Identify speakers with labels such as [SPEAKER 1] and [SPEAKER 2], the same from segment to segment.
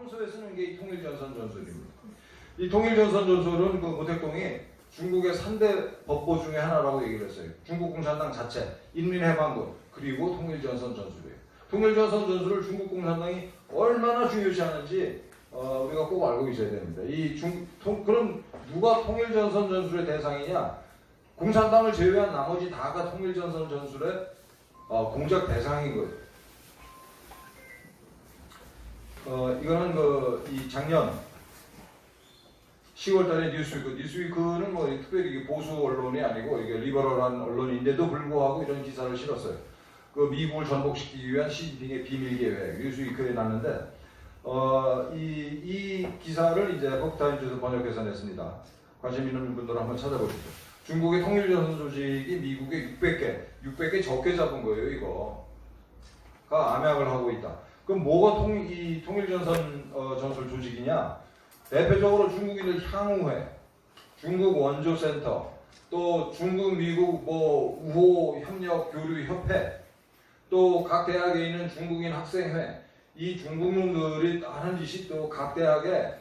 [SPEAKER 1] 평소에 쓰는 게 이 통일전선 전술입니다. 이 통일전선 전술은 그 모택동이 중국의 3대 법보 중에 하나라고 얘기를 했어요. 중국 공산당 자체, 인민해방군, 그리고 통일전선 전술이에요. 통일전선 전술을 중국 공산당이 얼마나 중요시하는지 우리가 꼭 알고 있어야 됩니다. 그럼 누가 통일전선 전술의 대상이냐? 공산당을 제외한 나머지 다가 통일전선 전술의 공작 대상인 거예요. 이거는 이 작년 10월달에 뉴스위크는 뭐 특별히 보수 언론이 아니고 이게 리버럴한 언론인데도 불구하고 이런 기사를 실었어요. 그 미국을 전복시키기 위한 시진핑의 비밀 계획 뉴스위크에 났는데 이 기사를 이제 포크타임즈에서 번역해서 냈습니다. 관심 있는 분들은 한번 찾아보시죠. 중국의 통일전선 조직이 미국의 600개 적게 잡은 거예요. 이거가 암약을 하고 있다. 그럼 뭐가 이 통일전선 전술 조직이냐? 대표적으로 중국인들 향후회, 중국 원조센터, 또 중국 미국 우호 협력 교류 협회, 또 각 대학에 있는 중국인 학생회, 이 중국놈들이 하는 짓이 또 각 대학에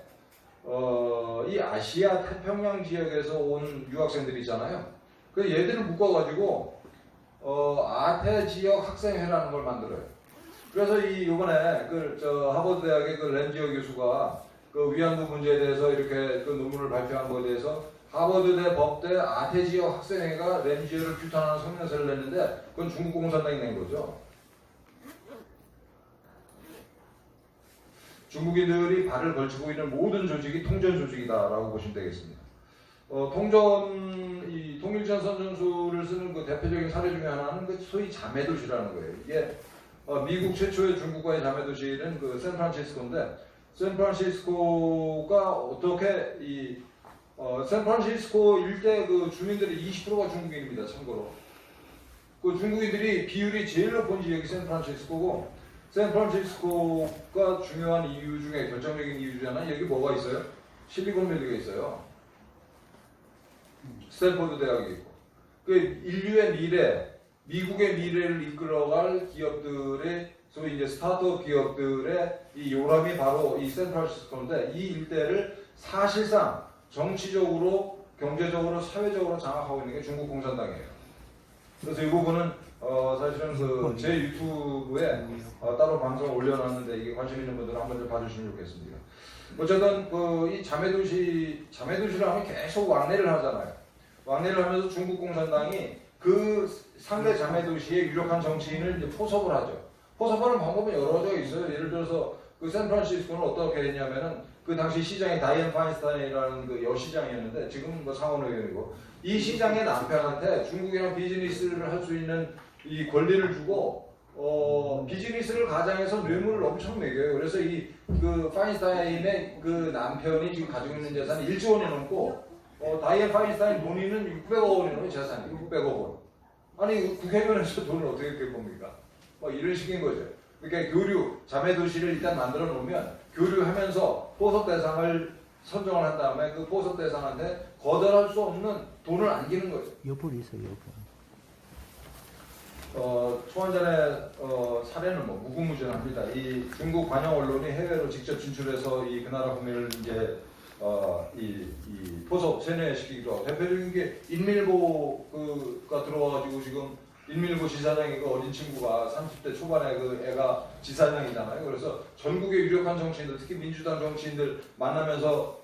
[SPEAKER 1] 이 아시아 태평양 지역에서 온 유학생들이 있잖아요. 그 얘들을 묶어가지고 아태 지역 학생회라는 걸 만들어요. 그래서 이번에 하버드 대학의 그 램지어 교수가 그 위안부 문제에 대해서 이렇게 그 논문을 발표한 것에 대해서 하버드대 법대 아태 지역 학생회가 램지어를 규탄하는 성명서를 냈는데 그건 중국 공산당이 낸 거죠. 중국인들이 발을 걸치고 있는 모든 조직이 통전 조직이다라고 보시면 되겠습니다. 이 통일전선 전술을 쓰는 그 대표적인 사례 중에 하나는 그 소위 자매도시라는 거예요. 이게 미국 최초의 중국과의 자매도시는 그 샌프란시스코인데, 샌프란시스코가 어떻게 샌프란시스코 일대 그 주민들의 20%가 중국인입니다. 참고로 그 중국인들이 비율이 제일 높은 지역이 샌프란시스코고, 샌프란시스코가 중요한 이유 중에 결정적인 이유 중에 하나는 여기 뭐가 있어요? 실리콘밸리가 있어요. 스탠포드 대학이 있고, 그 인류의 미래, 미국의 미래를 이끌어갈 기업들의 소위 이제 스타트업 기업들의 이 요람이 바로 이 샌프란시스코인데, 이 일대를 사실상 정치적으로, 경제적으로, 사회적으로 장악하고 있는 게 중국 공산당이에요. 그래서 이 부분은 사실은 제 유튜브에 따로 방송을 올려놨는데, 이게 관심 있는 분들은 한번 좀 봐주시면 좋겠습니다. 어쨌든 이 자매도시를 하면 계속 왕래를 하잖아요. 왕래를 하면서 중국 공산당이 그 상대 자매도시의 유력한 정치인을 이제 포섭을 하죠. 포섭하는 방법은 여러 가지가 있어요. 예를 들어서 그 샌프란시스코는 어떻게 했냐면은 그 당시 시장이 다이앤 파인스타인이라는 그 여시장이었는데, 지금 뭐 상원의원이고, 이 시장의 남편한테 중국이랑 비즈니스를 할 수 있는 이 권리를 주고 비즈니스를 가장해서 뇌물을 엄청 매겨요. 그래서 그 파인스타인의 그 남편이 지금 가지고 있는 재산이 1조 원이 넘고, 다이앤 파인스타인 본인은 600억 원이 넘는 재산이 600억 원. 아니 국회의원에서 돈을 어떻게 이렇게 봅니까? 이런 식인 거죠. 그러니까 자매도시를 일단 만들어 놓으면 교류하면서 포섭 대상을 선정을 한 다음에 그 포섭 대상한테 거절할 수 없는 돈을 안기는 거죠.
[SPEAKER 2] 여부 있어요, 여부.
[SPEAKER 1] 초안전의 사례는 무궁무진합니다. 이 중국 관영 언론이 해외로 직접 진출해서 그 나라 국민을 이제 이 포섭 세뇌시키기도 하고, 대표적인 게 인밀보가 들어와가지고 지금 인밀보 지사장이 그 어린 친구가 30대 초반에 그 애가 지사장이잖아요. 그래서 전국의 유력한 정치인들, 특히 민주당 정치인들 만나면서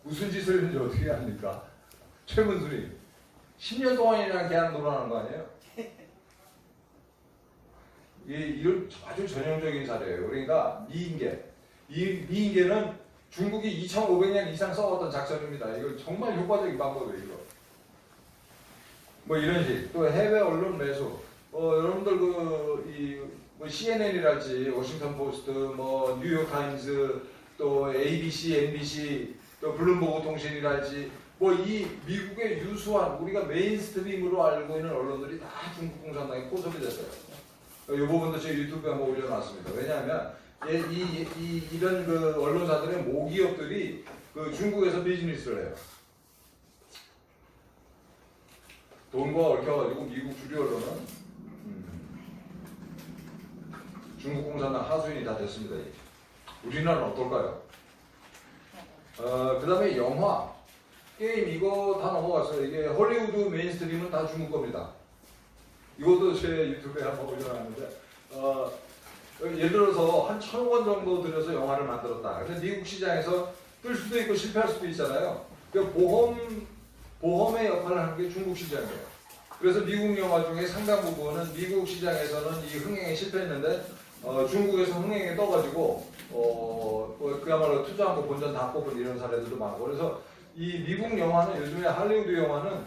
[SPEAKER 1] 무슨 짓을 했는지 어떻게 합니까? 최문순이 10년 동안이나 계약 논하는 거 아니에요? 이런 아주 전형적인 사례예요. 그러니까 미인계. 이 미인계는 중국이 2,500년 이상 써왔던 작전입니다. 이거 정말 효과적인 방법이에요. 이거. 이런 식. 또 해외 언론 매수. 여러분들 CNN이랄지, 워싱턴 포스트, 뉴욕 타임즈, 또 ABC, NBC, 또 블룸버그 통신이랄지, 이 미국의 유수한 우리가 메인스트림으로 알고 있는 언론들이 다 중국 공산당에 포섭이 됐어요. 이 부분도 제 유튜브에 한번 올려놨습니다. 왜냐하면 이런 그 언론사들의 모기업들이 그 중국에서 비즈니스를 해요. 돈과 얽혀가지고 미국 주류 언론은 중국 공산당 하수인이 다 됐습니다. 우리나라는 어떨까요? 그 다음에 영화, 게임 이거 다 넘어갔어요. 이게 헐리우드 메인스트림은 다 중국 겁니다. 이것도 제 유튜브에 한번 올려놨는데 예를 들어서 한 1,000원 정도 들여서 영화를 만들었다. 근데 미국 시장에서 뜰 수도 있고 실패할 수도 있잖아요. 그러니까 보험의 역할을 하는 게 중국 시장이에요. 그래서 미국 영화 중에 상당 부분은 미국 시장에서는 이 흥행에 실패했는데 중국에서 흥행에 떠가지고 그야말로 투자한 거 본전 다 뽑은 이런 사례들도 많고. 그래서 이 미국 영화는 요즘에 할리우드 영화는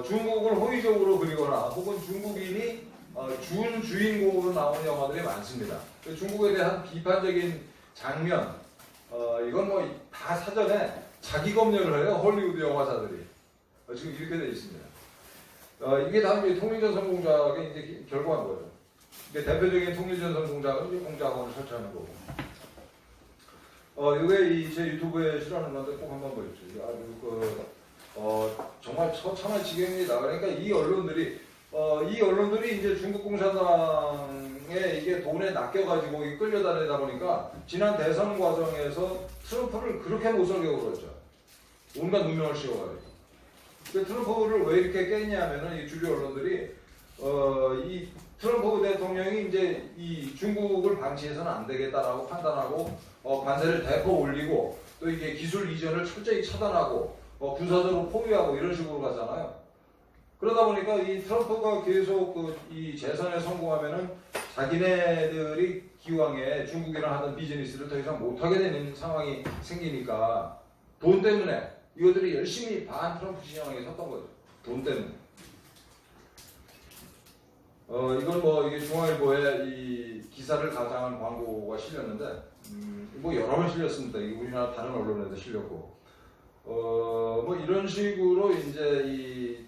[SPEAKER 1] 중국을 호의적으로 그리거나 혹은 중국인이 주인공으로 나오는 영화들이 많습니다. 중국에 대한 비판적인 장면, 이건 뭐 다 사전에 자기 검열을 해요. 헐리우드 영화사들이. 지금 이렇게 되어 있습니다. 이게 다 이제 통일전선 공작의 이제 결과인 거죠. 대표적인 통일전선 공작은 이제 공작원을 설치하는 거고. 이게 제 유튜브에 실어놓은 건데 꼭 한번 보십시오. 아주 정말 처참한 지경입니다. 그러니까 이 언론들이 이제 중국 공산당에 이게 돈에 낚여가지고 끌려다니다 보니까 지난 대선 과정에서 트럼프를 그렇게 못살게 굴었죠. 온갖 누명을 씌워가지고. 트럼프를 왜 이렇게 깼냐면은 이 주류 언론들이 이 트럼프 대통령이 이제 이 중국을 방치해서는 안 되겠다라고 판단하고 관세를 대폭 올리고 또 이게 기술 이전을 철저히 차단하고 군사적으로 포위하고 이런 식으로 가잖아요. 그러다 보니까 이 트럼프가 계속 이 재선에 성공하면은 자기네들이 기왕에 중국이랑 하던 비즈니스를 더 이상 못하게 되는 상황이 생기니까 돈 때문에 이것들이 열심히 반 트럼프 진영에 섰던 거죠. 돈 때문에. 이건 뭐 이게 중앙일보에 이 기사를 가장한 광고가 실렸는데, 뭐 여러 번 실렸습니다. 이게 우리나라 다른 언론에도 실렸고, 뭐 이런 식으로 이제 이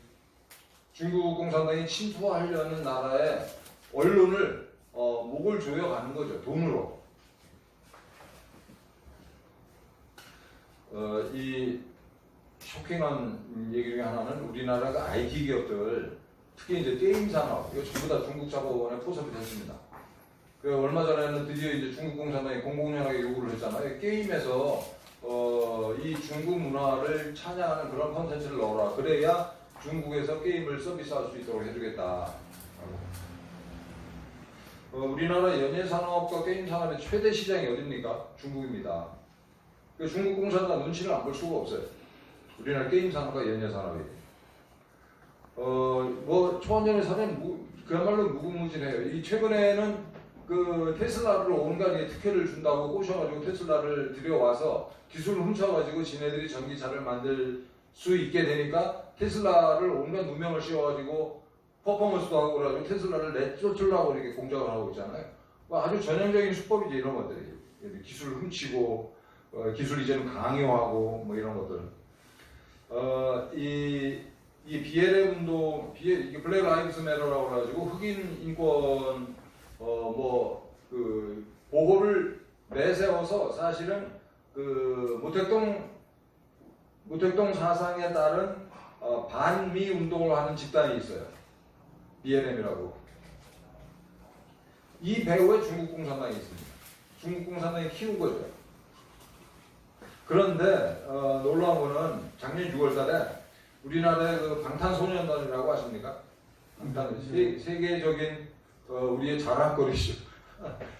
[SPEAKER 1] 중국 공산당이 침투하려는 나라의 언론을 목을 조여가는 거죠. 돈으로. 이 쇼킹한 얘기 중에 하나는 우리나라가 IT 기업들, 특히 이제 게임 산업, 이거 전부 다 중국 자본에 포섭이 됐습니다. 얼마 전에는 드디어 이제 중국 공산당이 공공연하게 요구를 했잖아요. 게임에서 이 중국 문화를 찬양하는 그런 컨텐츠를 넣어라. 그래야 중국에서 게임을 서비스할 수 있도록 해주겠다. 우리나라 연예산업과 게임산업의 최대 시장이 어딥니까? 중국입니다. 중국 공산당 눈치를 안 볼 수가 없어요. 우리나라 게임산업과 연예산업이. 뭐 초안전에서는 그야말로 무궁무진해요. 이 최근에는 그 테슬라를 온갖 특혜를 준다고 꼬셔가지고 테슬라를 들여와서 기술을 훔쳐가지고 지네들이 전기차를 만들 수 있게 되니까 테슬라를 온갖 누명을 씌워가지고 퍼포먼스도 하고 그래가지고 테슬라를 내쫓으려고 이렇게 공작을 하고 있잖아요. 아주 전형적인 수법이지 이런 것들이. 기술을 훔치고 기술 이전을 강요하고 뭐 이런 것들. 이 BLM 운동, 이게 블랙 라이브스 매터라고 그래가지고 흑인 인권 보호를 내세워서 사실은 모택동 사상에 따른 반미 운동을 하는 집단이 있어요. BLM이라고. 이 배후에 중국 공산당이 있습니다. 중국 공산당이 키운 거죠. 그런데 놀라운 거는 작년 6월달에 우리나라의 그 방탄소년단이라고 아십니까? 세계적인 우리의 자랑거리죠.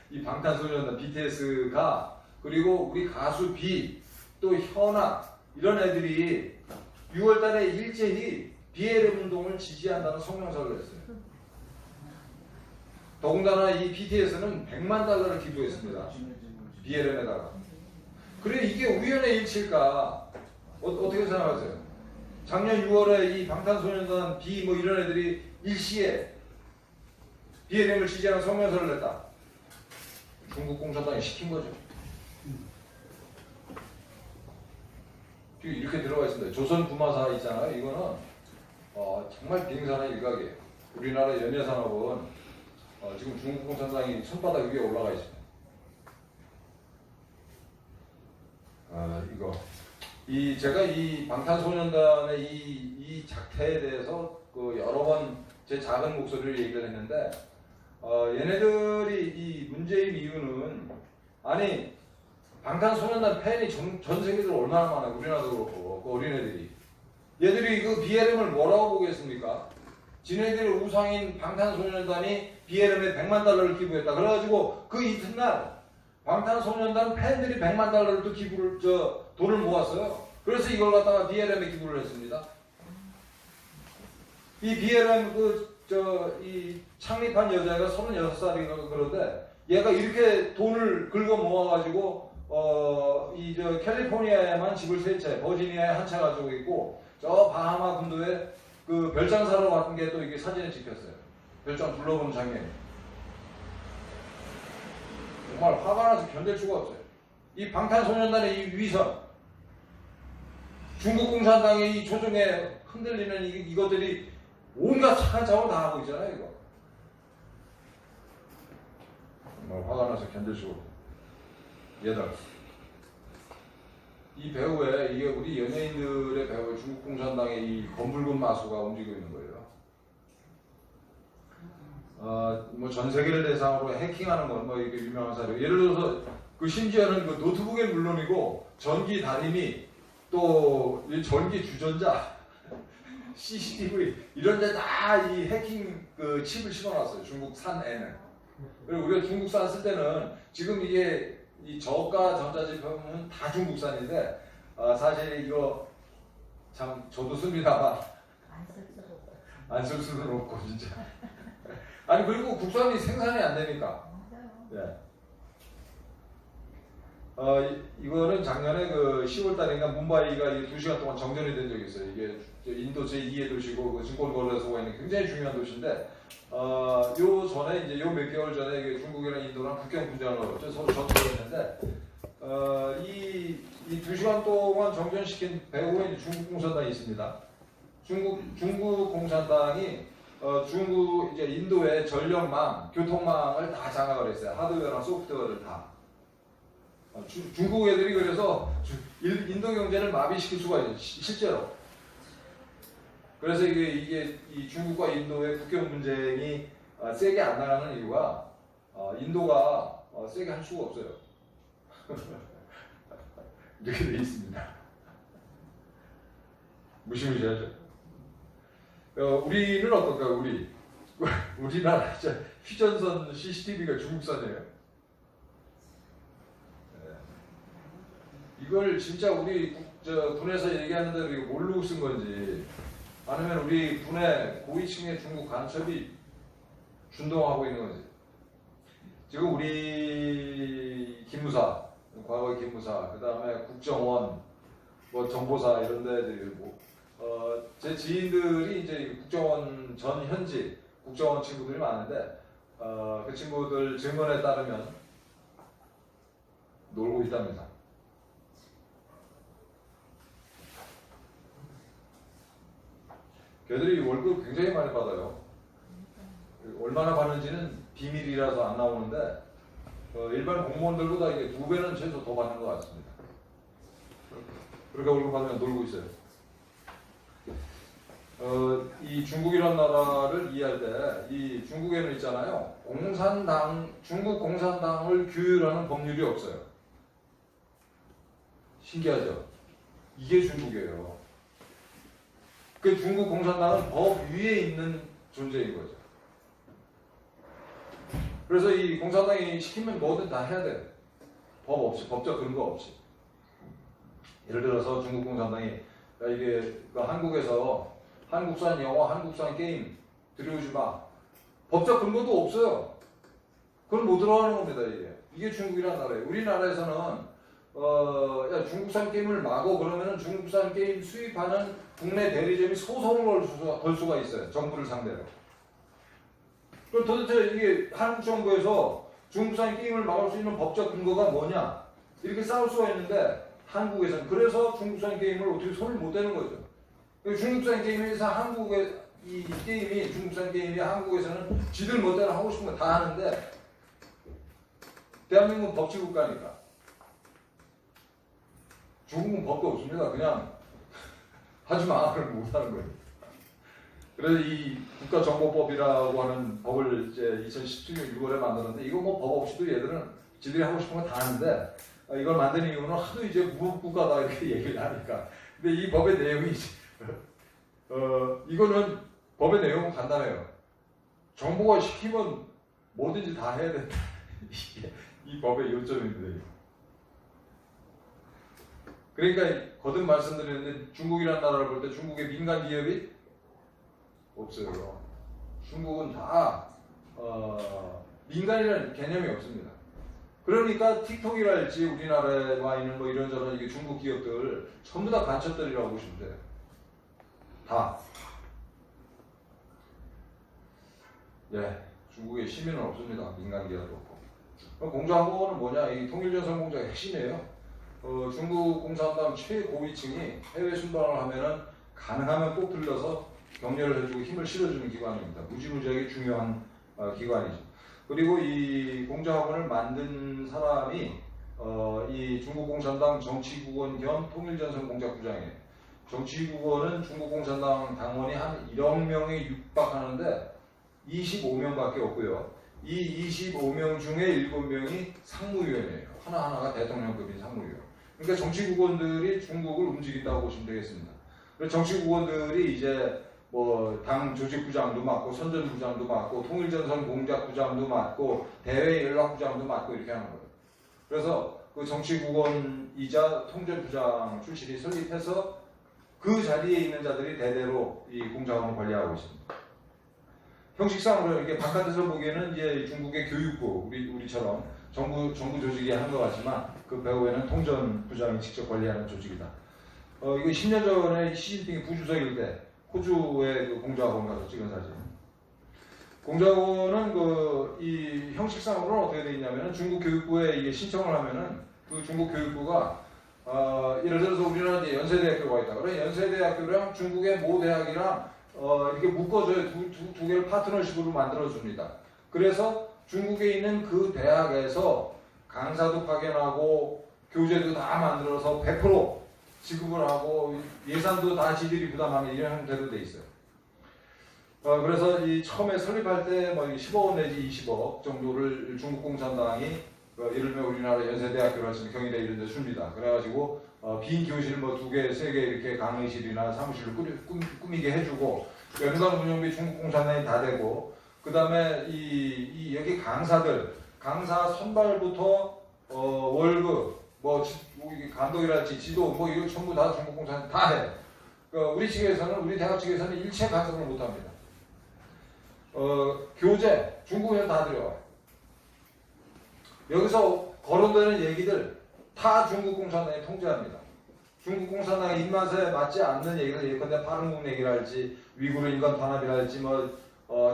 [SPEAKER 1] 이 방탄소년단 BTS가 그리고 우리 가수 B 또 현아 이런 애들이 6월달에 일제히 BLM 운동을 지지한다는 성명서를 냈어요. 더군다나 이 BTS는 100만 달러를 기부했습니다. BLM에다가. 그래 이게 우연의 일치일까? 어떻게 생각하세요? 작년 6월에 이 방탄소년단 B 뭐 이런 애들이 일시에 BLM을 지지하는 성명서를 냈다. 중국 공산당이 시킨 거죠. 이렇게 들어가 있습니다. 조선 구마사 있잖아요. 이거는 정말 비행산의 일각이에요. 우리나라 연예산업은 지금 중국 공산당이 손바닥 위에 올라가 있습니다. 제가 이 방탄소년단의 이 작태에 대해서 여러 번 제 작은 목소리를 얘기를 했는데, 얘네들이 이 문제인 이유는, 아니, 방탄소년단 팬이 전 세계적으로 얼마나 많아요. 우리나라도 그렇고 그 어린애들이. 얘들이 그 BLM을 뭐라고 보겠습니까? 지네들의 우상인 방탄소년단이 BLM에 100만 달러를 기부했다. 그래가지고 그 이튿날 방탄소년단 팬들이 100만 달러를 또 돈을 모았어요. 그래서 이걸 갖다가 BLM에 기부를 했습니다. 이 BLM 이 창립한 여자가 36살인가 그런데 얘가 이렇게 돈을 긁어 모아가지고 캘리포니아에만 집을 3채, 버지니아에 한 채 가지고 있고 저 바하마 군도에 그 별장 사러 같은 게 또 이게 사진에 찍혔어요. 별장 둘러보는 장면이. 정말 화가 나서 견딜 수가 없어요. 이 방탄소년단의 이 위선, 중국 공산당의 이 조종에 흔들리는 이것들이 온갖 착한 작업을 다 하고 있잖아요, 이거. 정말 화가 나서 견딜 수가 없어요. 얘들. 이 배후에 이게 우리 연예인들의 배후에 중국 공산당의 이 검붉은 마수가 움직이고 있는 거예요. 뭐 전 세계를 대상으로 해킹하는 건 뭐 이게 유명한 사례. 예를 들어서 그 심지어는 그 노트북에 물론이고 전기 다리미 또 이 전기 주전자 CCTV 이런 데 다 이 해킹 그 칩을 심어놨어요. 중국산에는. 그리고 우리가 중국산 쓸 때는 지금 이게 이 저가 전자제품은 다 중국산인데 사실 이거 참 저도 씁니다만 안 쓸 수는 없고 진짜. 아니 그리고 국산이 생산이 안 되니까. 예. 이거는 작년에 그 10월달인가 뭄바이가 2시간 동안 정전이 된 적이 있어요. 이게 인도 제2의 도시고 그 증권거래소가 있는 굉장히 중요한 도시인데 요 전에 이제 요 몇 개월 전에 이게 중국이랑 인도랑 국경 분쟁을 서로 전투했는데 이 2시간 동안 정전시킨 배후에 중국 공산당이 있습니다. 중국 공산당이 중국 이제 인도의 전력망, 교통망을 다 장악을 했어요. 하드웨어랑 소프트웨어를 다. 중국 애들이 그래서 인도 경제를 마비시킬 수가 있어요. 실제로. 그래서 이게 이 중국과 인도의 국경 분쟁이 세게 안 나가는 이유가 인도가 세게 할 수가 없어요. 이렇게 돼 있습니다. 무시무시하죠. 우리는 어떨까요? 우리나라 휴전선 CCTV가 중국산이에요. 이걸 진짜 우리 군에서 얘기하는 대로 이거 모르고 쓴 건지 아니면 우리 군의 고위층의 중국 간첩이 준동하고 있는 건지. 지금 우리 기무사, 과거의 기무사, 그 다음에 국정원, 뭐 정보사 이런 데들이 제 지인들이 이제 국정원 전 현직 국정원 친구들이 많은데 그 친구들 증언에 따르면 놀고 있답니다. 걔들이 월급 굉장히 많이 받아요. 얼마나 받는지는 비밀이라서 안 나오는데 일반 공무원들보다 이게 2배는 최소 더 받는 것 같습니다. 그렇게 월급 받으면 놀고 있어요. 이 중국이라는 나라를 이해할 때 이 중국에는 있잖아요. 중국 공산당을 규율하는 법률이 없어요. 신기하죠? 이게 중국이에요. 그 중국 공산당은 법 위에 있는 존재인 거죠. 그래서 이 공산당이 시키면 뭐든 다 해야 돼. 법 없이, 법적 근거 없이. 예를 들어서 중국 공산당이 이게 한국에서 한국산 영화, 한국산 게임 들여오지 마. 법적 근거도 없어요. 그건 못 들어가는 겁니다, 이게. 이게 중국이라는 나라예요. 우리나라에서는 야, 중국산 게임을 막어 그러면은 중국산 게임 수입하는 국내 대리점이 소송을 걸 수가 있어요. 정부를 상대로. 그럼 도대체 이게 한국 정부에서 중국산 게임을 막을 수 있는 법적 근거가 뭐냐? 이렇게 싸울 수가 있는데 한국에서는 그래서 중국산 게임을 어떻게 손을 못 대는 거죠. 중국산 게임에서 한국의 이 게임이 중국산 게임이 한국에서는 지들 멋대로 하고 싶은 거 다 하는데 대한민국은 법치국가니까 중국은 법도 없습니다. 그냥 하지 마. 그럼 못 하는 거예요. 그래서 이 국가정보법이라고 하는 법을 이제 2017년 6월에 만들었는데 이거 뭐 법 없이도 얘들은 지들이 하고 싶은 거 다 하는데 이걸 만든 이유는 하도 이제 무국가다 이렇게 얘기를 하니까. 근데 이 법의 내용이 이거는 법의 내용은 간단해요. 정부가 시키면 뭐든지 다 해야 된다. 이게 이 법의 요점인데. 그러니까 거듭 말씀드렸는데 중국이라는 나라를 볼 때 중국의 민간 기업이 없어요. 중국은 다 민간이라는 개념이 없습니다. 그러니까 틱톡이랄지 우리나라에 와 있는 뭐 이런저런 이게 중국 기업들 전부 다 간첩들이라고 보시면 돼요. 다. 예, 중국에 시민은 없습니다. 민간 기업도 없고. 공자하고는 뭐냐? 이 통일전선 공자의 핵심이에요. 중국 공산당 최고위층이 해외 순방을 하면은 가능하면 꼭 들러서 격려를 해주고 힘을 실어주는 기관입니다. 무지무지하게 중요한 기관이죠. 그리고 이 공자학원을 만든 사람이 이 중국 공산당 정치국원 겸 통일전선 공작부장이에요. 정치국원은 중국 공산당 당원이 한 1억 명에 육박하는데 25명밖에 없고요. 이 25명 중에 7명이 상무위원이에요. 하나하나가 대통령급인 상무위원. 그러니까 정치국원들이 중국을 움직인다고 보시면 되겠습니다. 그래서 정치국원들이 이제 뭐 당 조직부장도 맡고 선전부장도 맡고 통일전선 공작부장도 맡고 대외연락부장도 맡고 이렇게 하는 거예요. 그래서 그 정치국원이자 통전부장 출신이 설립해서 그 자리에 있는 자들이 대대로 이 공작원을 관리하고 있습니다. 형식상으로 이렇게 바깥에서 보기에는 이제 중국의 교육부 우리처럼 정부 조직이 하는 것 같지만 그 배후에는 통전부장이 직접 관리하는 조직이다. 이거 10년 전에 시진핑이 부주석일 때 호주의 그 공작원 가서 찍은 사진. 공작원은 이 형식상으로는 어떻게 되어 있냐면은 중국 교육부에 이게 신청을 하면은 그 중국 교육부가 예를 들어서 우리나라 이제 연세대학교가 있다. 그래 연세대학교랑 중국의 모 대학이랑 이렇게 묶어줘요. 두 개를 파트너십으로 만들어줍니다. 그래서 중국에 있는 그 대학에서 강사도 파견하고 교재도 다 만들어서 100% 지급을 하고 예산도 다 지들이 부담하는 이런 형태로 돼 있어요. 그래서 이 처음에 설립할 때 뭐 15억 내지 20억 정도를 중국 공산당이 예를 들면 우리나라 연세대학교라든지 경희대 이런 데 줍니다. 그래가지고 빈 교실 뭐 2개, 3개 이렇게 강의실이나 사무실을 꾸미게 해주고 연간 운영비 중국 공산당이 다 되고 그 다음에 여기 강사 선발부터 월급 뭐 감독이랄지 지도 뭐 이거 전부 다 중국 공산당 다 해. 우리 측에서는 우리 대학 측에서는 일체 간섭을 못합니다. 교재 중국에서 다 들어와요. 여기서 거론되는 얘기들 다 중국 공산당이 통제합니다. 중국 공산당의 입맛에 맞지 않는 얘기들 예컨대 파룬궁 얘기랄지 위구르 인간 탄압이랄지 뭐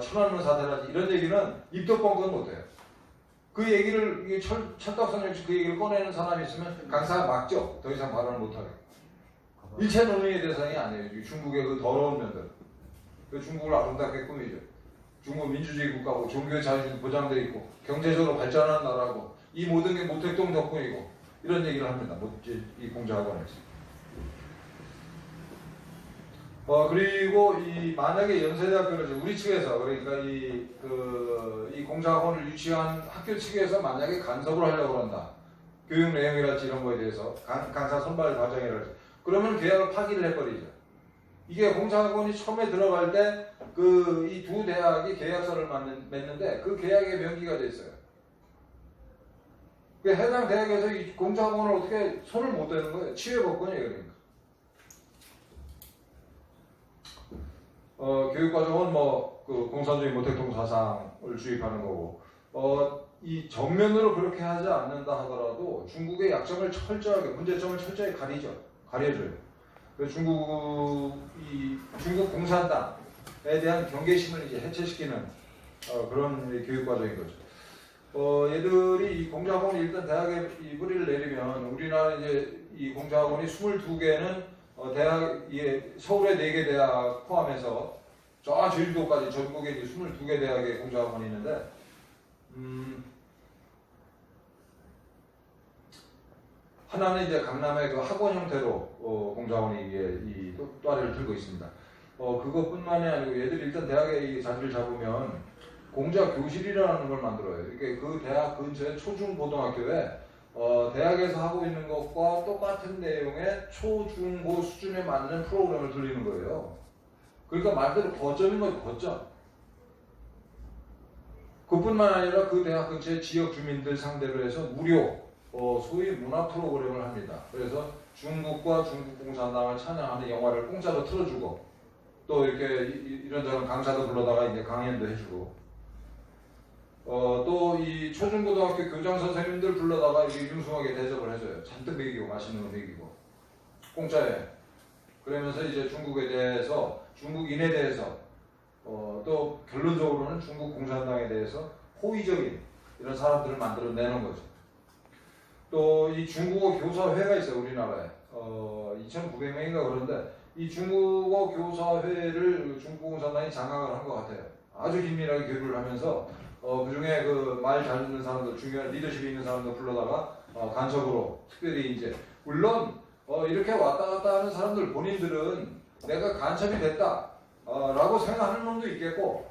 [SPEAKER 1] 천안문 사태랄지 이런 얘기는 입도 뻥끗 못해요. 그 얘기를 철떡선 역시 그 얘기를 꺼내는 사람이 있으면 강사가 막죠. 더 이상 발언을 못하게. 일체 논의의 대상이 아니에요. 중국의 그 더러운 면들. 그 중국을 아름답게 꾸미죠. 중국 민주주의 국가고 종교의 자유도 보장되어 있고 경제적으로 발전하는 나라고 이 모든 게 모택동 덕분이고 이런 얘기를 합니다. 이 공자학원에서. 그리고 만약에 연세대학교를 우리 측에서 그러니까 이 공자학원을 유치한 학교 측에서 만약에 간섭을 하려고 한다. 교육 내용이랄지 이런 거에 대해서 강사 선발 과정이랄지 그러면 계약을 파기를 해버리죠. 이게 공자학원이 처음에 들어갈 때 이 두 대학이 계약서를 맺는데 그 계약에 명기가 돼 있어요. 그 해당 대학에서 이 공자학원을 어떻게 손을 못 대는 거예요. 치외법권이에요. 그러니까. 교육과정은 그 공산주의 모택동 사상을 주입하는 거고, 이 정면으로 그렇게 하지 않는다 하더라도 중국의 약점을 철저하게, 문제점을 철저히 가려줘요. 그래서 중국 공산당에 대한 경계심을 이제 해체시키는 그런 교육과정인 거죠. 얘들이 이 공자학원이 일단 대학에 이 뿌리를 내리면 우리나라 이제 이 공자학원이 22개는 서울의 4개 대학 포함해서 저 제주도까지 전국에 이제 22개 대학의 공자학원이 있는데 하나는 이제 강남의 그 학원 형태로 공자학원이 이 또아리를 들고 있습니다. 그것뿐만이 아니고 얘들이 일단 대학에 이 자리를 잡으면 공자 교실이라는 걸 만들어요. 이렇게 그 대학 근처에 초중고등학교에 대학에서 하고 있는 것과 똑같은 내용의 초, 중, 고 수준에 맞는 프로그램을 돌리는 거예요. 그러니까 말 그대로 거점인 거예요, 거점. 그뿐만 아니라 그 대학 근처의 지역 주민들 상대로 해서 무료 소위 문화 프로그램을 합니다. 그래서 중국과 중국 공산당을 찬양하는 영화를 공짜로 틀어주고 또 이렇게 이런저런 강사도 불러다가 이제 강연도 해주고 또 이 초중고등학교 교장 선생님들 불러다가 이렇게 융숭하게 대접을 해줘요. 잔뜩 먹이고 맛있는 거 먹이고 공짜에. 그러면서 이제 중국에 대해서 중국인에 대해서 또 결론적으로는 중국 공산당에 대해서 호의적인 이런 사람들을 만들어내는 거죠. 또 이 중국어 교사회가 있어요, 우리나라에. 2,900명인가 그런데 이 중국어 교사회를 중국 공산당이 장악을 한 것 같아요. 아주 긴밀하게 교류를 하면서 그 중에 그 말 잘 듣는 사람들, 중요한 리더십이 있는 사람들 불러다가 간첩으로 특별히 이제 물론 이렇게 왔다 갔다 하는 사람들 본인들은 내가 간첩이 됐다 라고 생각하는 놈도 있겠고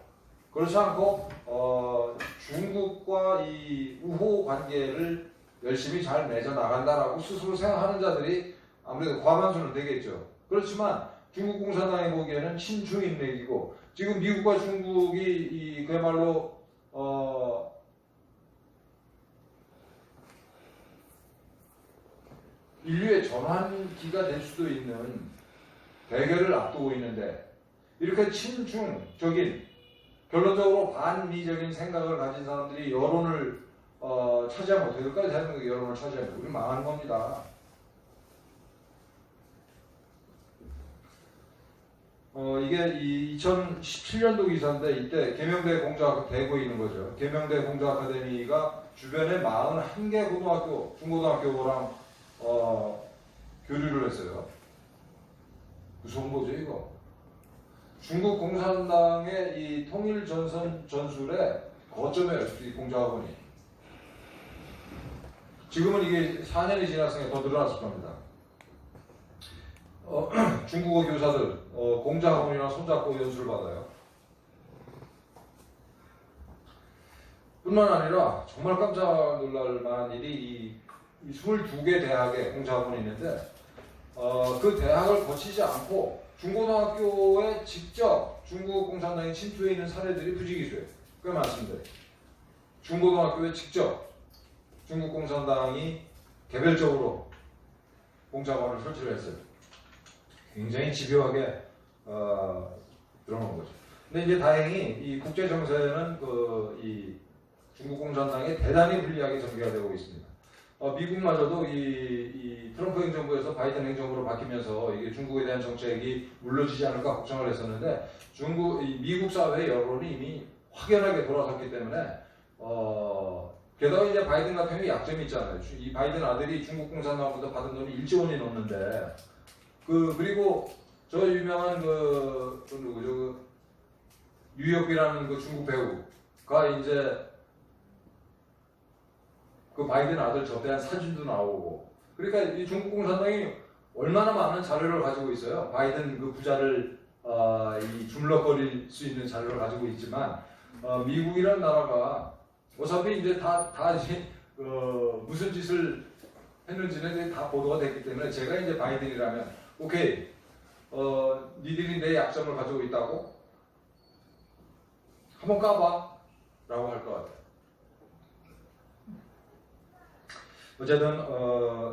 [SPEAKER 1] 그렇지 않고 중국과 이 우호 관계를 열심히 잘 맺어 나간다라고 스스로 생각하는 자들이 아무래도 과반수는 되겠죠. 그렇지만 중국 공산당이 보기에는 친중인맥이고 지금 미국과 중국이 그야말로 인류의 전환기가 될 수도 있는 대결을 앞두고 있는데 이렇게 친중적인 결론적으로 반미적인 생각을 가진 사람들이 여론을 차지하면 어떻게 될까요? 대한민국의 여론을 차지하면 우리 망하는 겁니다. 이게 2017년도 기사인데 이때 계명대 공자학교 대구에 있는 거죠. 계명대 공자아카데미가 주변에 41개 고등학교, 중고등학교랑 교류를 했어요. 무서운 거죠, 이거. 중국 공산당의 이 통일 전술의 거점에 이 공자학원이. 지금은 이게 4년이 지났으니까 더 늘어났을 겁니다. 중국어 교사들 공자학원이랑 손잡고 연수를 받아요. 뿐만 아니라 정말 깜짝 놀랄 만한 일이 이 22개 대학에 공자학원이 있는데 그 대학을 거치지 않고 중고등학교에 직접 중국 공산당이 침투해 있는 사례들이 부지기수예요. 꽤 많습니다. 중고등학교에 직접 중국 공산당이 개별적으로 공자학원을 설치를 했어요. 굉장히 집요하게 들어놓은 거죠. 근데 이제 다행히 이 국제 정세는 이 중국 공산당이 대단히 불리하게 전개가 되고 있습니다. 미국마저도 이 트럼프 행정부에서 바이든 행정부로 바뀌면서 이게 중국에 대한 정책이 물러지지 않을까 걱정을 했었는데 미국 사회 여론이 이미 확연하게 돌아섰기 때문에 게다가 이제 바이든 같은 경우에 약점이 있잖아요. 이 바이든 아들이 중국 공산당보다 받은 돈이 1조 원이 넘는데 그리고 저 유명한 누구죠? 뉴욕이라는 그 중국 배우가 이제 그 바이든 아들 접대한 사진도 나오고 그러니까 이 중국 공산당이 얼마나 많은 자료를 가지고 있어요. 바이든 그 부자를 이 주물럭거릴 수 있는 자료를 가지고 있지만 미국이라는 나라가 어차피 이제 다 이제 무슨 짓을 했는지는 다 보도가 됐기 때문에 제가 이제 바이든이라면 오케이, 니들이 내 약점을 가지고 있다고? 한번 까봐. 라고 할 것 같아요. 어쨌든,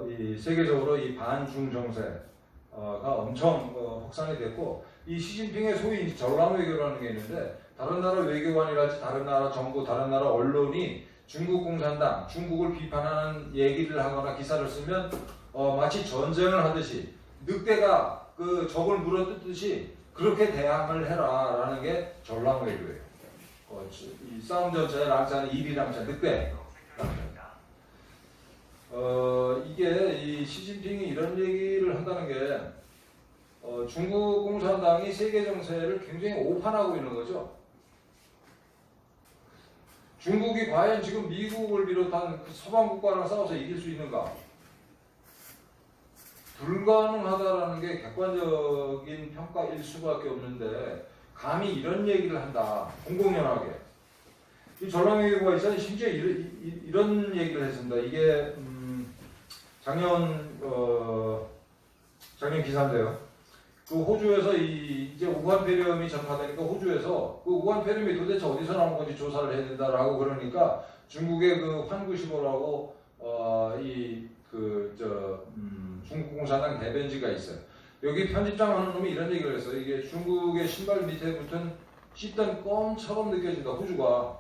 [SPEAKER 1] 이 세계적으로 이 반중 정세가 엄청 확산이 됐고, 이 시진핑의 소위 전람 외교라는 게 있는데, 다른 나라 외교관이랄지 다른 나라 정부, 다른 나라 언론이 중국 공산당, 중국을 비판하는 얘기를 하거나 기사를 쓰면, 마치 전쟁을 하듯이, 늑대가 그 적을 물어뜯듯이 그렇게 대항을 해라 라는 게 전람 외교예요. 이 싸움 전차의 랑차는 일이랑차 늑대. 이게 이 시진핑이 이런 얘기를 한다는 게 중국 공산당이 세계 정세를 굉장히 오판하고 있는 거죠. 중국이 과연 지금 미국을 비롯한 그 서방 국가랑 싸워서 이길 수 있는가? 불가능하다라는 게 객관적인 평가일 수밖에 없는데 감히 이런 얘기를 한다. 공공연하게. 이 전람회교가 있어요. 심지어 이런 얘기를 했습니다. 이게 작년 기사인데요. 그 호주에서 이제 우한폐렴이 전파되니까 호주에서 그 우한폐렴이 도대체 어디서 나온 건지 조사를 해야 된다라고 그러니까 중국의 그 환구시보라고 중국 공산당 대변지가 있어요. 여기 편집장 하는 놈이 이런 얘기를 했어요. 이게 중국의 신발 밑에 붙은 씻던 껌처럼 느껴진다. 호주가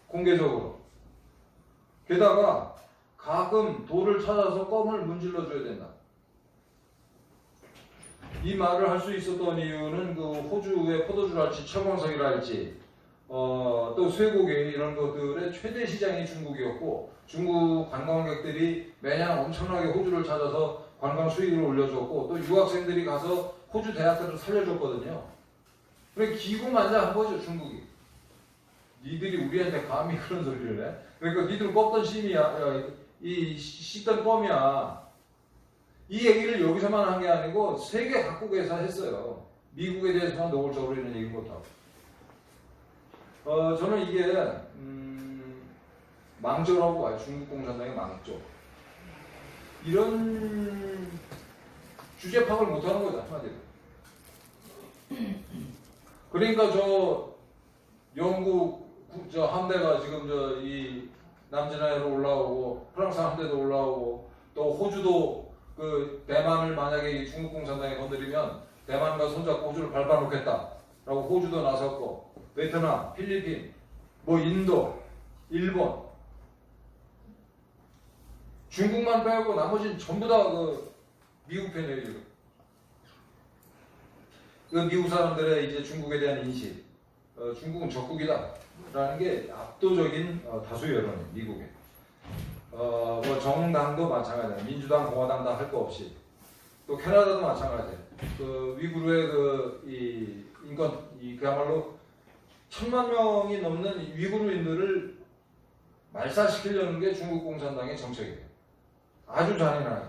[SPEAKER 1] 공개적으로. 게다가 가끔 돌을 찾아서 껌을 문질러 줘야 된다. 이 말을 할 수 있었던 이유는 그 호주의 포도주랄지 철광석이랄지 또 쇠고기 이런 것들의 최대 시장이 중국이었고 중국 관광객들이 매년 엄청나게 호주를 찾아서 관광 수익을 올려줬고 또 유학생들이 가서 호주 대학들을 살려줬거든요. 그러니까 기고만장한 거죠 중국이. 니들이 우리한테 감히 그런 소리를 해? 그러니까 니들 꼽던 심이야, 이 씻던 껌이야. 이 얘기를 여기서만 한 게 아니고 세계 각국에서 했어요. 미국에 대해서만 노골적으로 이런 얘기를 못하고. 저는 이게 망조라고 봐요. 중국 공산당의 망조. 이런 주제 파악을 못하는 거죠 한마디로. 그러니까 저 영국 저 함대가 지금 이 남진해로 올라오고 프랑스 함대도 올라오고 또 호주도 그 대만을 만약에 중국 공산당이 건드리면 대만과 손잡고 호주를 밟아놓겠다라고 호주도 나섰고 베트남, 필리핀, 뭐 인도, 일본, 중국만 빼고 나머지는 전부 다 그 미국 편이에요. 그 미국 사람들의 이제 중국에 대한 인식, 중국은 적국이다라는 게 압도적인 다수 여론이에요. 미국에. 뭐 정당도 마찬가지예요. 민주당, 공화당 다 할 거 없이. 또 캐나다도 마찬가지예요. 그 위구르의 이 인권, 그야말로 1000만 명이 넘는 위구르인들을 말살시키려는 게 중국 공산당의 정책이에요. 아주 잔인하게.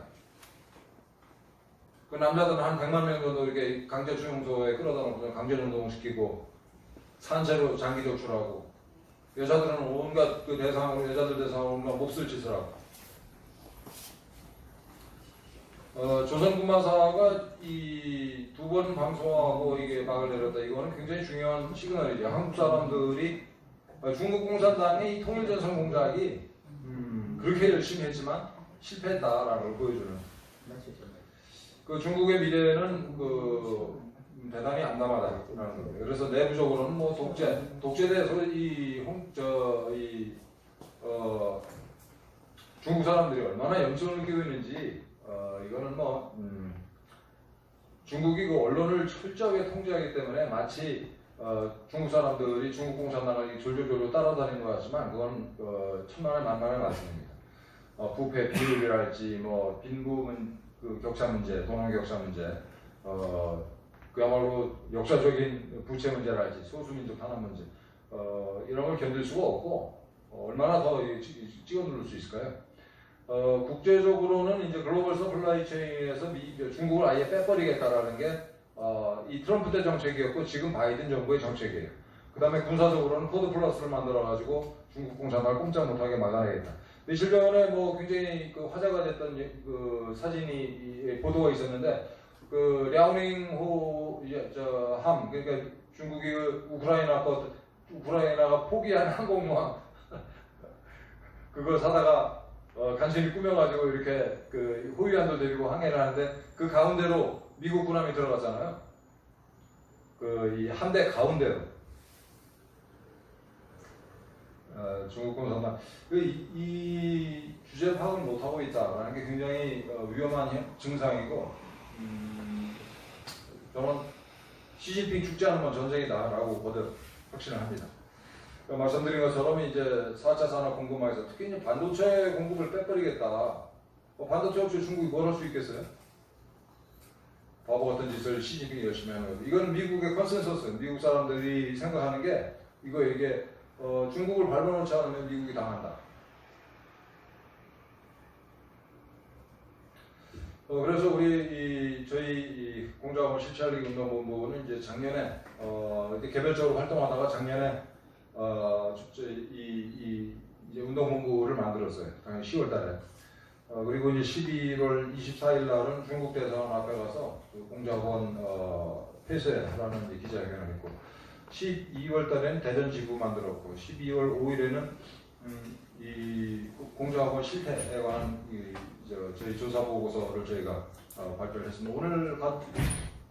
[SPEAKER 1] 그 남자들은 한 100만 명 정도 이렇게 강제 수용소에 끌어다 놓고 강제 노동시키고 산채로 장기 적출하고 여자들은 온갖 그 대상으로 여자들 대상으로 온갖 몹쓸 짓을 하고. 조선군마사가 이 2번 방송하고 이게 막을 내렸다. 이거는 굉장히 중요한 시그널이죠. 한국 사람들이 중국 공산당의 이 통일전선 공작이 그렇게 열심히 했지만 실패했다라는 걸 보여주는. 그 중국의 미래는 그 대단히 암담하다라는 거예요. 그래서 내부적으로는 뭐 독재에 대해서 중국 사람들이 얼마나 염증을 느끼고 있는지 이거는 뭐 중국이 그 언론을 철저하게 통제하기 때문에 마치 중국 사람들이 중국 공산당을 졸졸졸 따라다니는 것 같지만 그건 천만의 만만의 말씀입니다. 부패 비율이랄지 뭐 빈부 그 격차 문제, 동원 격차 문제, 그야말로 역사적인 부채 문제랄지 소수민족 탄압 문제, 이런 걸 견딜 수가 없고 얼마나 더 찍어 누를 수 있을까요? 국제적으로는 이제 글로벌 서플라이 체인에서 중국을 아예 빼버리겠다라는 게 이 트럼프 때 정책이었고 지금 바이든 정부의 정책이에요. 그 다음에 군사적으로는 코드 플러스를 만들어가지고 중국 공산당을 꼼짝 못하게 막아내겠다. 며칠 전에 뭐 굉장히 그 화제가 됐던 그 사진이 보도가 있었는데 그 랴오닝호 함 그러니까 중국이 우크라이나가 포기한 항공모함 그거 사다가 간신히 꾸며가지고 이렇게 그 호위안도 데리고 항해를 하는데 그 가운데로 미국 군함이 들어갔잖아요. 그 이 함대 가운데로. 중국 공산당 이 주제 파악을 못하고 있다라는 게 굉장히 위험한 증상이고 저는 시진핑 죽지 않으면 전쟁이다라고 거듭 확신을 합니다. 말씀드린 것처럼 이제 4차 산업 공급망에서 특히 이제 반도체 공급을 빼버리겠다. 반도체 없이 중국이 뭘 할 수 있겠어요? 바보 같은 짓을 시진핑이 열심히 하는 거죠. 이건 미국의 컨센서스, 미국 사람들이 생각하는 게 이게 중국을 밟아놓지 않으면 미국이 당한다. 그래서 저희 공작원 실체알리기 운동본부는 이제 작년에 개별적으로 활동하다가 작년에 이제 운동본부를 만들었어요. 당연히 10월달에 그리고 이제 12월 24일 날은 중국 대사관 앞에 가서 그 공작원 폐쇄라는 이제 기자회견을 했고, 12월 달에는 대전 지부 만들었고, 12월 5일에는 이 공작원 실태에 관한 저희 조사 보고서를 저희가 발표를 했습니다. 오늘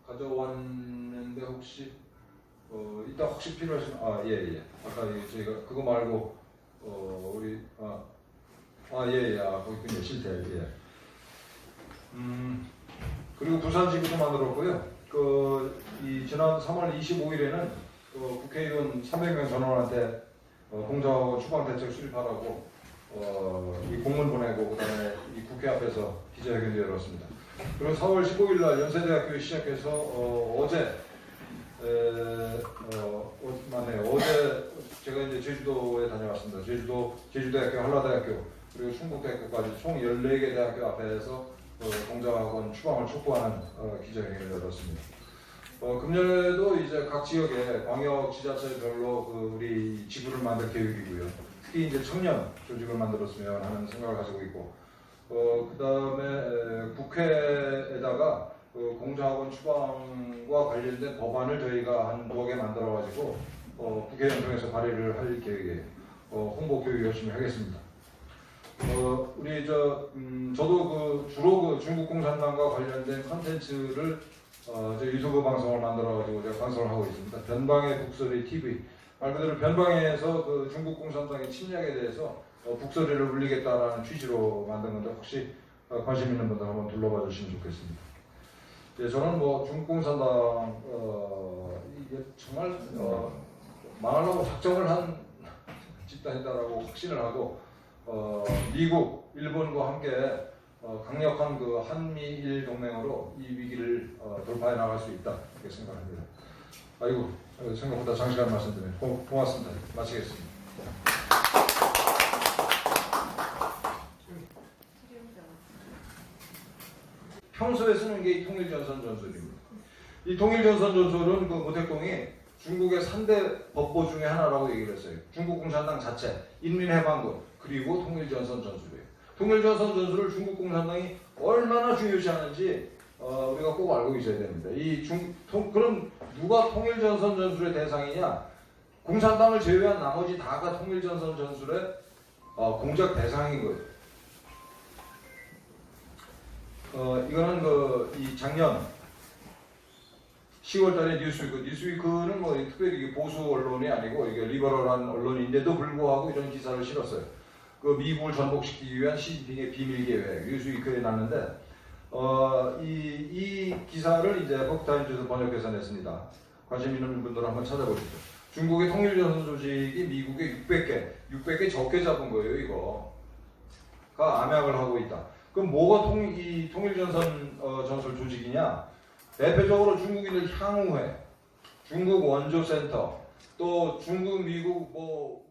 [SPEAKER 1] 가져왔는데 혹시 이따 혹시 필요하시면 예. 아까 저희가 그거 말고 우리 거기 있군요. 실태. 예. 그리고 부산 지구도 만들었고요. 이 지난 3월 25일에는 국회의원 300명 전원한테 공작원 추방 대책 수립하라고 이 공문 보내고 그다음에 이 국회 앞에서 기자회견을 열었습니다. 그리고 4월 15일 날 연세대학교에 시작해서 어제 어제 제가 이제 제주도에 다녀왔습니다. 제주대학교, 한라대학교, 그리고 충북대학교까지 총 14개 대학교 앞에서 공작원 추방을 촉구하는 기자회견을 열었습니다. 금년에도 이제 각 지역에 광역 지자체별로 우리 지구를 만들 계획이고요. 특히 이제 청년 조직을 만들었으면 하는 생각을 가지고 있고, 그 다음에 국회에다가 공작원 추방과 관련된 법안을 저희가 한 2개 만들어가지고 국회의원 통해서 발의를 할 계획이에요. 홍보 교육 열심히 하겠습니다. 저도 주로 중국 공산당과 관련된 컨텐츠를 저 유튜브 방송을 만들어가지고 제가 방송을 하고 있습니다. 변방의 북소리 TV. 말 그대로 변방에서 중국 공산당의 침략에 대해서 북소리를 울리겠다라는 취지로 만든 건데, 혹시 관심 있는 분들 한번 둘러봐 주시면 좋겠습니다. 네, 저는 중국 공산당 이게 정말 망하려고 작정을 한 집단이다라고 확신을 하고, 미국, 일본과 함께 강력한 한미일 동맹으로 이 위기를 돌파해 나갈 수 있다, 이렇게 생각합니다. 아이고, 생각보다 장시간 말씀드리네. 고맙습니다. 마치겠습니다. 평소에 쓰는 게 이 통일전선 전술입니다. 이 통일전선 전술은 모택동이 중국의 3대 법보 중에 하나라고 얘기를 했어요. 중국 공산당 자체, 인민해방군, 그리고 통일전선 전술이에요. 통일전선 전술을 중국 공산당이 얼마나 중요시하는지 우리가 꼭 알고 있어야 됩니다. 그럼 누가 통일전선 전술의 대상이냐? 공산당을 제외한 나머지 다가 통일전선 전술의 공작 대상인 거예요. 이거는 이 작년 10월달에 뉴스위크는 특별히 보수 언론이 아니고 이게 리버럴한 언론인데도 불구하고 이런 기사를 실었어요. 미국을 전복시키기 위한 시진핑의 비밀 계획, 뉴스위크에 났는데 이 기사를 이제 에포크타임즈에서 번역해서 냈습니다. 관심 있는 분들은 한번 찾아보십시오. 중국의 통일전선 조직이 미국의 600개 적게 잡은 거예요. 이거가 암약을 하고 있다. 그럼 뭐가 이 통일전선 전술 조직이냐? 대표적으로 중국인들 향후회, 중국 원조센터, 또 중국, 미국